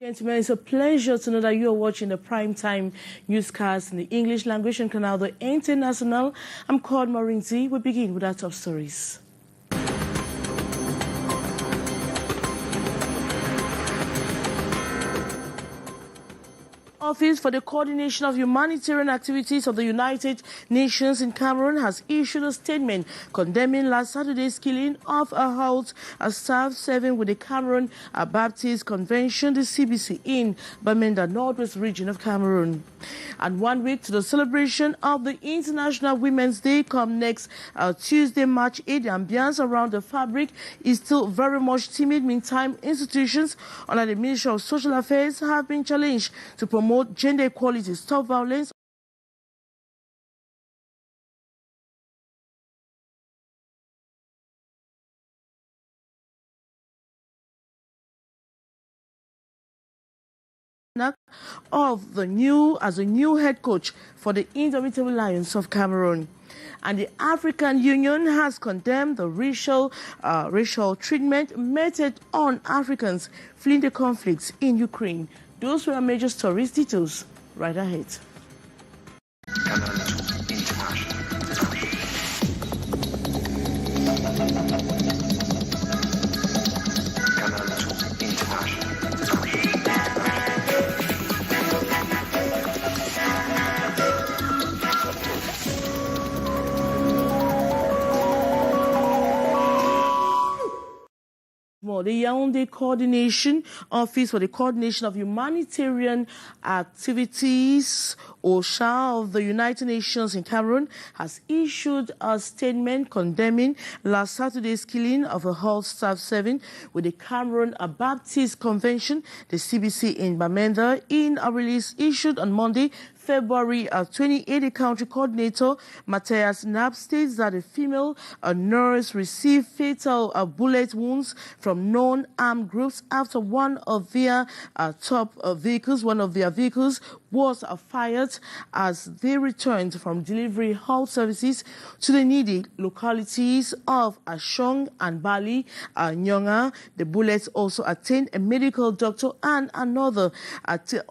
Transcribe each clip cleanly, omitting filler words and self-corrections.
Gentlemen, it's a pleasure to know that you are watching the primetime newscast in the English language and Canal the International. I'm called Marinzi. We begin with our top stories. Office for the Coordination of Humanitarian Activities of the United Nations in Cameroon has issued a statement condemning last Saturday's killing of a halt staff serving with the Cameroon Baptist Convention, the CBC, in Bamenda, northwest region of Cameroon. And 1 week to the celebration of the International Women's Day come next Tuesday, March 8, the ambience around the fabric is still very much timid. Meantime, institutions under the Ministry of Social Affairs have been challenged to promote gender equality, stop violence, of the new head coach for the Indomitable Lions of Cameroon. And the African Union has condemned the racial treatment meted on Africans fleeing the conflicts in Ukraine. Those were our major stories. Details right ahead. Canal International. Canal International. The Yaoundé Coordination Office for the Coordination of Humanitarian Activities, OSHA, of the United Nations in Cameroon has issued a statement condemning last Saturday's killing of a halt staff serving with the Cameroon Baptist Convention, the CBC, in Bamenda. In a release issued on Monday, February 28, the country coordinator, Matthias Knapp, states that a female nurse received fatal bullet wounds from non-armed groups after one of their vehicles was fired as they returned from delivery health services to the needy localities of Ashong and Bali, Nyonga. The bullets also attained a medical doctor and another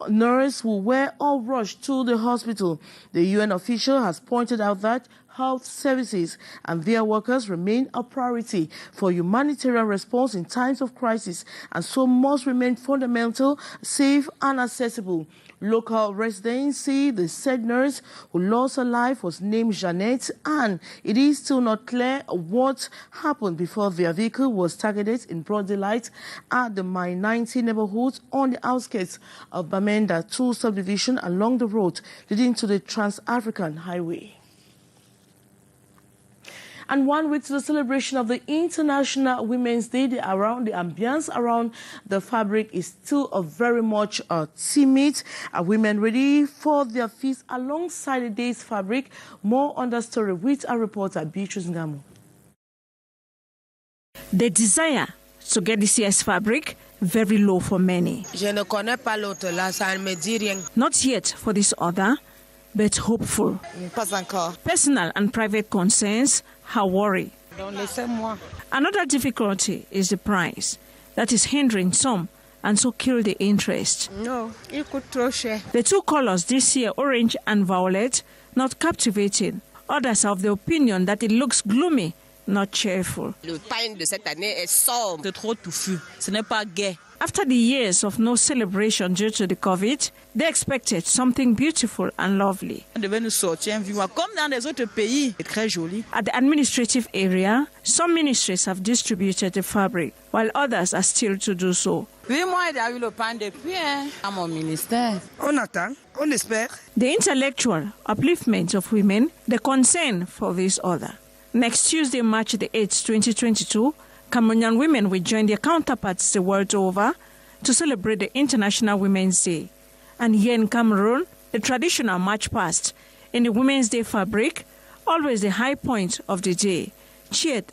nurse who were all rushed to the hospital. The UN official has pointed out that health services and their workers remain a priority for humanitarian response in times of crisis, and so must remain fundamental, safe and accessible. Local residents say the said nurse who lost her life was named Jeannette, and it is still not clear what happened before their vehicle was targeted in broad daylight at the Mine 90 neighborhood on the outskirts of Bamenda 2 subdivision along the road leading to the Trans-African Highway. And 1 week to the celebration of the International Women's Day, the ambience around the fabric is still very much timid. Women ready for their feast alongside the day's fabric. More on the story with our reporter, Beatrice Ngamu. The desire to get this year's fabric very low for many. Not yet for this other, but hopeful. Personal and private concerns are worry. Another difficulty is the price that is hindering some and so kill the interest. The two colors this year, orange and violet, not captivating. Others are of the opinion that it looks gloomy, not cheerful. After the years of no celebration due to the COVID, they expected something beautiful and lovely. At the administrative area, some ministries have distributed the fabric, while others are still to do so. The intellectual upliftment of women, the concern for this other. Next Tuesday, March the 8th, 2022, Cameroonian women will join their counterparts the world over to celebrate the International Women's Day. And here in Cameroon, the traditional march past in the Women's Day fabric, always the high point of the day, cheered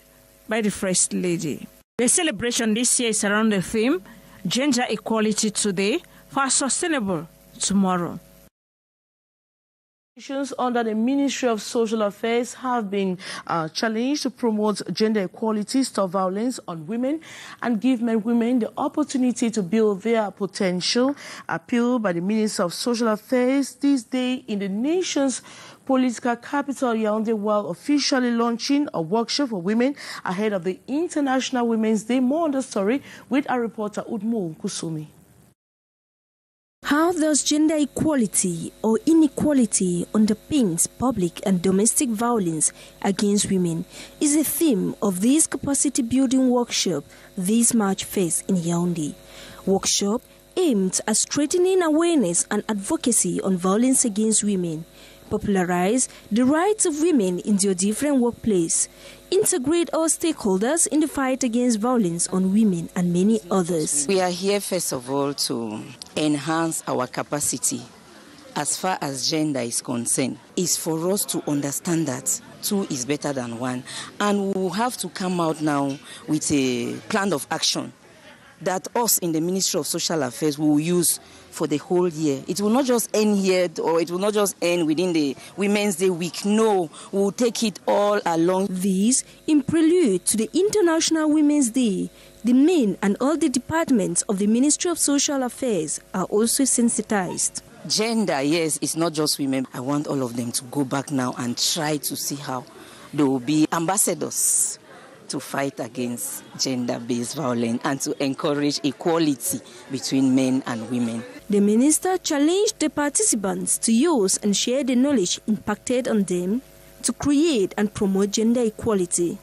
by the First Lady. The celebration this year is around the theme, Gender Equality Today for a Sustainable Tomorrow. Under the Ministry of Social Affairs have been challenged to promote gender equality, stop violence on women, and give men and women the opportunity to build their potential. Appeal by the Minister of Social Affairs this day in the nation's political capital, Yaoundé, while officially launching a workshop for women ahead of the International Women's Day. More on the story with our reporter Udmo Kusumi. How does gender equality or inequality underpins public and domestic violence against women is the theme of this capacity building workshop this March 1st in Yaoundé. Workshop aimed at strengthening awareness and advocacy on violence against women, popularize the rights of women in their different workplace, integrate all stakeholders in the fight against violence on women, and many others. We are here, first of all, to enhance our capacity as far as gender is concerned. It's for us to understand that two is better than one, and we will have to come out now with a plan of action that us in the Ministry of Social Affairs will use for the whole year. It will not just end here, or it will not just end within the Women's Day week. No, we will take it all along. This in prelude to the International Women's Day. The men and all the departments of the Ministry of Social Affairs are also sensitized. Gender, yes, it's not just women. I want all of them to go back now and try to see how they will be ambassadors to fight against gender-based violence and to encourage equality between men and women. The minister challenged the participants to use and share the knowledge impacted on them to create and promote gender equality.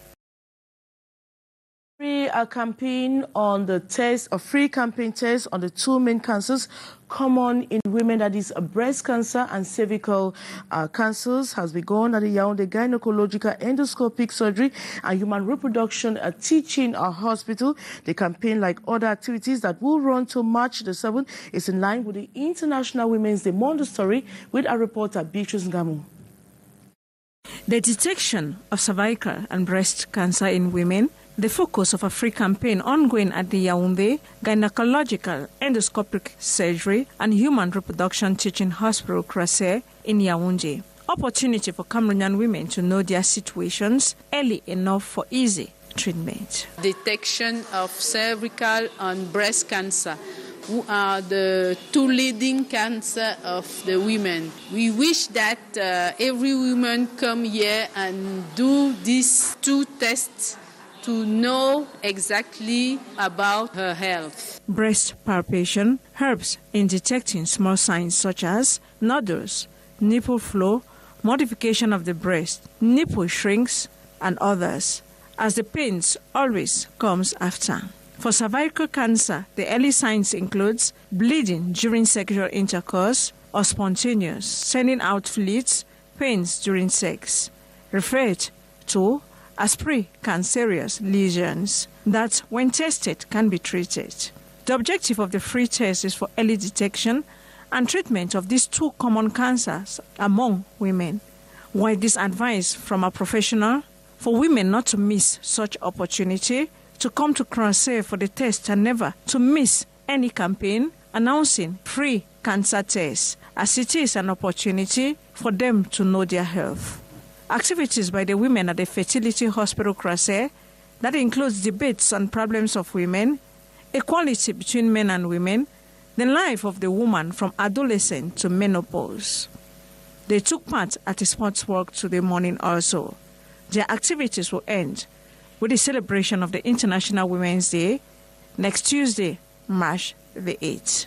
Free campaign on the test, a free campaign test on the two main cancers common in women, that is breast cancer and cervical cancers, has begun at the Yaoundé Gynecological Endoscopic Surgery and Human Reproduction Teaching Hospital. The campaign, like other activities that will run till March the 7th, is in line with the International Women's Day. More on the story with our reporter Beatrice Ngamu. The detection of cervical and breast cancer in women, the focus of a free campaign ongoing at the Yaoundé Gynecological Endoscopic Surgery and Human Reproduction Teaching Hospital, Cliquez, in Yaoundé. Opportunity for Cameroonian women to know their situations early enough for easy treatment. Detection of cervical and breast cancer, who are the two leading cancer of the women. We wish that every woman come here and do these two tests to know exactly about her health. Breast palpation helps in detecting small signs such as nodules, nipple flow, modification of the breast, nipple shrinks, and others, as the pains always comes after. For cervical cancer, the early signs includes bleeding during sexual intercourse or spontaneous, sending out fluids, pains during sex, referred to as pre-cancerous lesions that, when tested, can be treated. The objective of the free test is for early detection and treatment of these two common cancers among women. While this advice from a professional for women not to miss such opportunity to come to Cliquez for the test and never to miss any campaign announcing free cancer tests, as it is an opportunity for them to know their health. Activities by the women at the Fertility Hospital Cliquez that includes debates on problems of women, equality between men and women, the life of the woman from adolescent to menopause. They took part at a sports walk today morning also. Their activities will end with the celebration of the International Women's Day next Tuesday, March the 8th.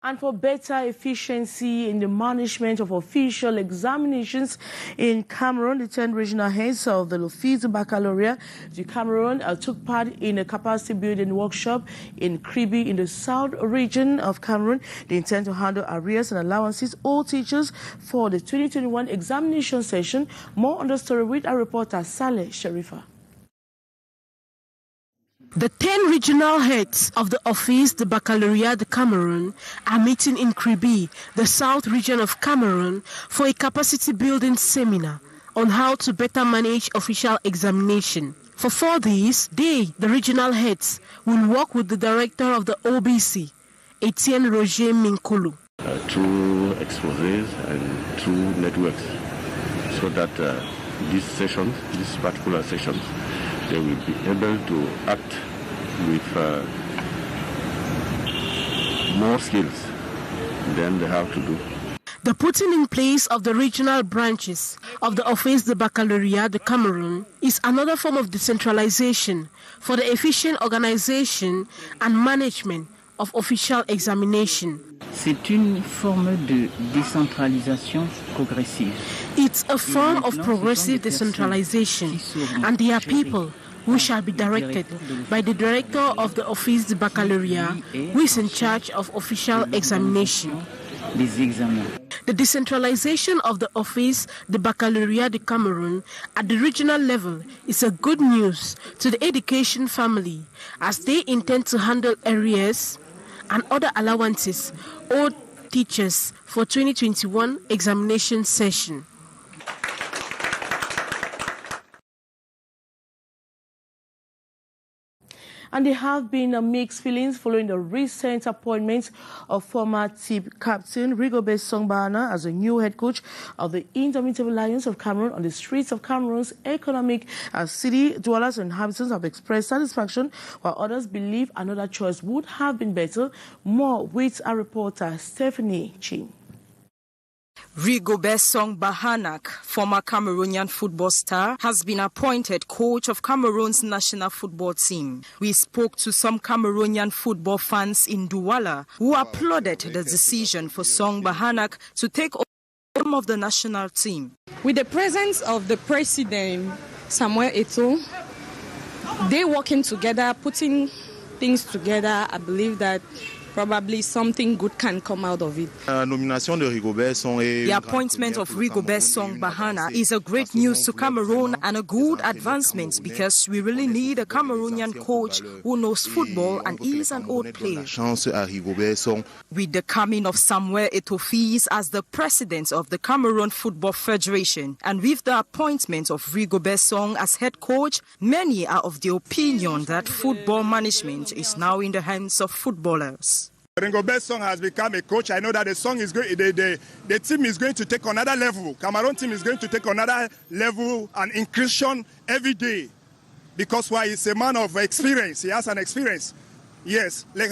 And for better efficiency in the management of official examinations in Cameroon, the 10 regional heads of the Lofis Baccalaureate de Cameroon took part in a capacity building workshop in Kribi in the south region of Cameroon. They intend to handle arrears and allowances all teachers for the 2021 examination session. More on the story with our reporter Saleh Sharifa. The 10 regional heads of the Office de Baccalaureate de Cameroon are meeting in Kribi, the south region of Cameroon, for a capacity building seminar on how to better manage official examination. For 4 days, the regional heads, will work with the director of the OBC, Etienne Roger Minkulu, through exposés and through networks, so that these particular sessions, they will be able to act with more skills than they have to do. The putting in place of the regional branches of the Office de Baccalauréat de Cameroon is another form of decentralization for the efficient organization and management of official examination. C'est une forme de décentralisation progressive. It's a form of progressive decentralization, and there are people who shall be directed by the director of the Office de Baccalauréat, who is in charge of official examination. The decentralization of the Office de Baccalauréat de Cameroon at the regional level is a good news to the education family, as they intend to handle arrears and other allowances owed teachers for 2021 examination session. And there have been mixed feelings following the recent appointment of former team captain Rigobert Song Bahana as the new head coach of the Indomitable Lions of Cameroon. On the streets of Cameroon's economic city, dwellers and inhabitants have expressed satisfaction, while others believe another choice would have been better. More with our reporter Stephanie Chin. Rigobert Song Bahana, former Cameroonian football star, has been appointed coach of Cameroon's national football team. We spoke to some Cameroonian football fans in Douala who applauded the decision for Song Bahana to take over of the national team. With the presence of the president, Samuel Eto'o, they working together, putting things together, I believe that probably something good can come out of it. The appointment of Rigobert Song Bahana is a great news to Cameroon and a good advancement, because we really need a Cameroonian coach who knows football and is an old player. With the coming of Samuel Eto'o as the president of the Cameroon Football Federation, and with the appointment of Rigobert Song as head coach, many are of the opinion that football management is now in the hands of footballers. Rigobert Song has become a coach. I know that the team is going to take another level. Cameroon team is going to take another level and inclusion every day, because why? He's a man of experience. He has an experience. Yes, like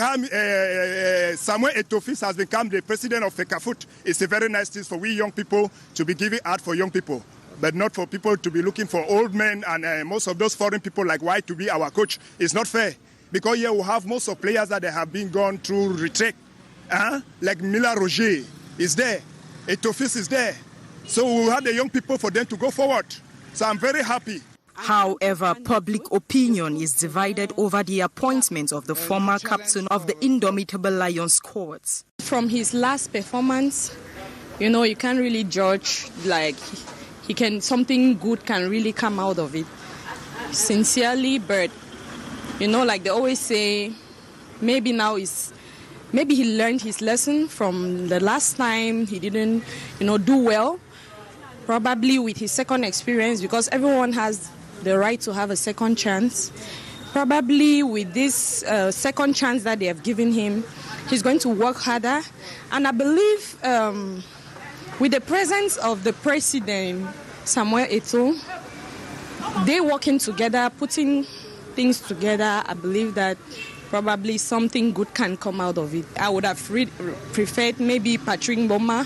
Samuel Eto'o has become the president of FECAFOOT. It's a very nice thing for we young people to be giving out for young people, but not for people to be looking for old men and most of those foreign people like white to be our coach. It's not fair. Because here we have most of players that they have been gone through retreat. Like Mila Roger is there. Eto'o is there. So we have the young people for them to go forward. So I'm very happy. However, public opinion is divided over the appointment of the former captain of the Indomitable Lions squad. From his last performance, you can't really judge, like something good can really come out of it. Sincerely, but like they always say, maybe he learned his lesson from the last time he didn't, do well. Probably with his second experience, because everyone has the right to have a second chance. Probably with this second chance that they have given him, he's going to work harder. And I believe with the presence of the president, Samuel Eto'o, they working together, putting things together, I believe that probably something good can come out of it. I would have preferred maybe Patrick Mboma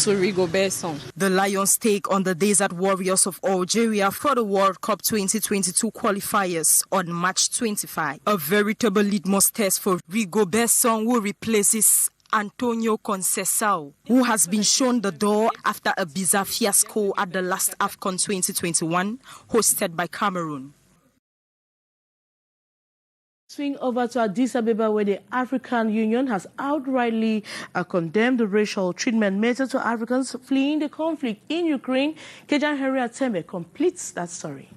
to Rigobert Song. The Lions take on the Desert Warriors of Algeria for the World Cup 2022 qualifiers on March 25. A veritable litmus test for Rigobert Song, who replaces Antonio Conceição, who has been shown the door after a bizarre fiasco at the last AFCON 2021 hosted by Cameroon. Swing over to Addis Ababa, where the African Union has outrightly condemned the racial treatment meted to Africans fleeing the conflict in Ukraine. Kejan Henry Atembe completes that story.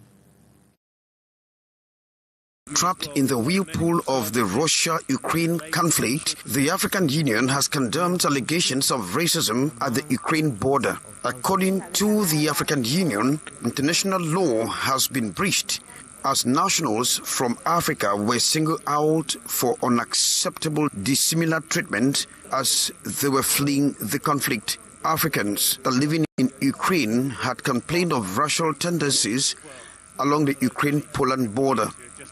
Trapped in the whirlpool of the Russia-Ukraine conflict, the African Union has condemned allegations of racism at the Ukraine border. According to the African Union, international law has been breached as nationals from Africa were singled out for unacceptable dissimilar treatment as they were fleeing the conflict. Africans living in Ukraine had complained of racial tendencies along the Ukraine-Poland border.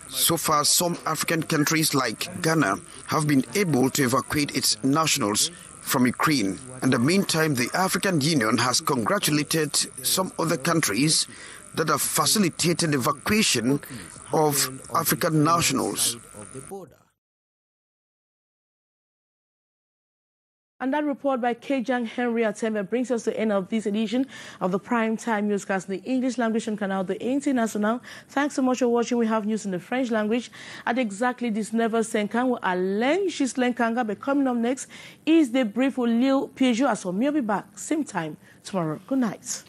So far, some African countries like Ghana have been able to evacuate its nationals from Ukraine. In the meantime, the African Union has congratulated some other countries that have facilitated evacuation of African nationals. And that report by Kejang Henry Atembe brings us to the end of this edition of the Primetime Newscast in the English language on Canal the International. Thanks so much for watching. We have news in the French language at exactly this never senkan with Alain Chislenkanga. But coming up next is the brief with Lil Peugeot. So we'll be back same time tomorrow. Good night.